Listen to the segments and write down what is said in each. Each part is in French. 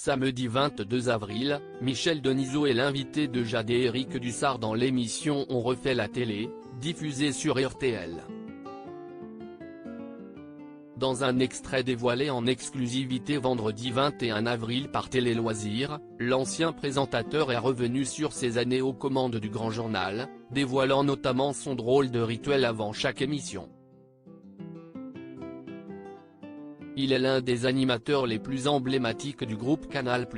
Samedi 22 avril, Michel Denisot est l'invité de Jade et Éric Dussart dans l'émission On refait la télé, diffusée sur RTL. Dans un extrait dévoilé en exclusivité vendredi 21 avril par Télé Loisirs, l'ancien présentateur est revenu sur ses années aux commandes du Grand Journal, dévoilant notamment son drôle de rituel avant chaque émission. Il est l'un des animateurs les plus emblématiques du groupe Canal+.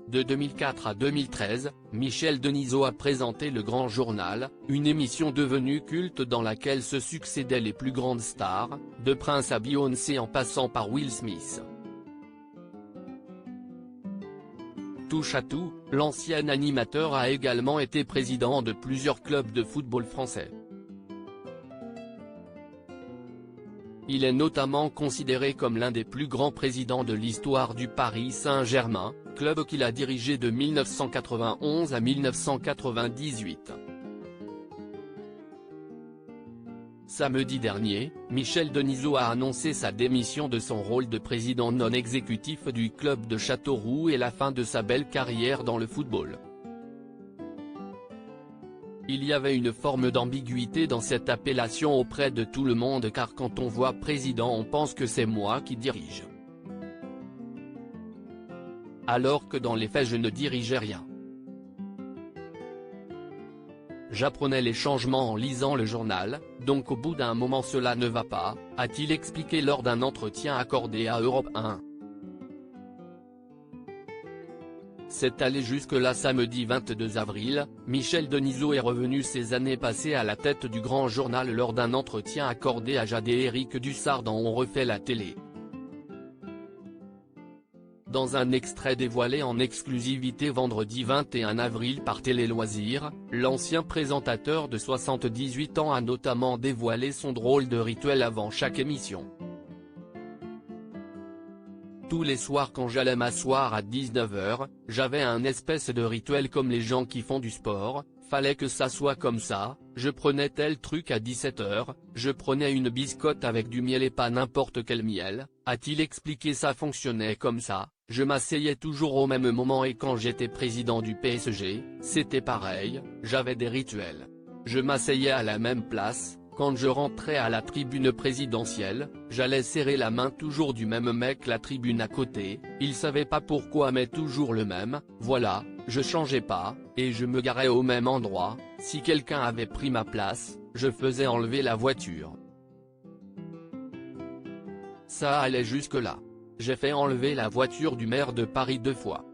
De 2004 à 2013, Michel Denisot a présenté Le Grand Journal, une émission devenue culte dans laquelle se succédaient les plus grandes stars, de Prince à Beyoncé en passant par Will Smith. Touche à tout, l'ancien animateur a également été président de plusieurs clubs de football français. Il est notamment considéré comme l'un des plus grands présidents de l'histoire du Paris Saint-Germain, club qu'il a dirigé de 1991 à 1998. Samedi dernier, Michel Denisot a annoncé sa démission de son rôle de président non exécutif du club de Châteauroux et la fin de sa belle carrière dans le football. Il y avait une forme d'ambiguïté dans cette appellation auprès de tout le monde car quand on voit président on pense que c'est moi qui dirige. Alors que dans les faits je ne dirigeais rien. J'apprenais les changements en lisant le journal, donc au bout d'un moment cela ne va pas, a-t-il expliqué lors d'un entretien accordé à Europe 1. C'est allé jusque-là. Samedi 22 avril, Michel Denisot est revenu ces années passées à la tête du Grand Journal lors d'un entretien accordé à Jade et Éric Dussart dans On refait la télé. Dans un extrait dévoilé en exclusivité vendredi 21 avril par Télé Loisirs, l'ancien présentateur de 78 ans a notamment dévoilé son drôle de rituel avant chaque émission. Tous les soirs quand j'allais m'asseoir à 19h, j'avais un espèce de rituel comme les gens qui font du sport, fallait que ça soit comme ça, je prenais tel truc à 17h, je prenais une biscotte avec du miel et pas n'importe quel miel, a-t-il expliqué. Ça fonctionnait comme ça, je m'asseyais toujours au même moment et quand j'étais président du PSG, c'était pareil, j'avais des rituels. Je m'asseyais à la même place. Quand je rentrais à la tribune présidentielle, j'allais serrer la main toujours du même mec. La tribune à côté, il savait pas pourquoi mais toujours le même, voilà, je changeais pas, et je me garais au même endroit. Si quelqu'un avait pris ma place, je faisais enlever la voiture. Ça allait jusque-là. J'ai fait enlever la voiture du maire de Paris 2 fois.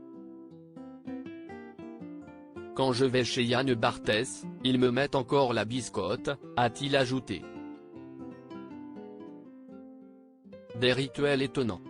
Quand je vais chez Yann Barthès, ils me mettent encore la biscotte, a-t-il ajouté. Des rituels étonnants.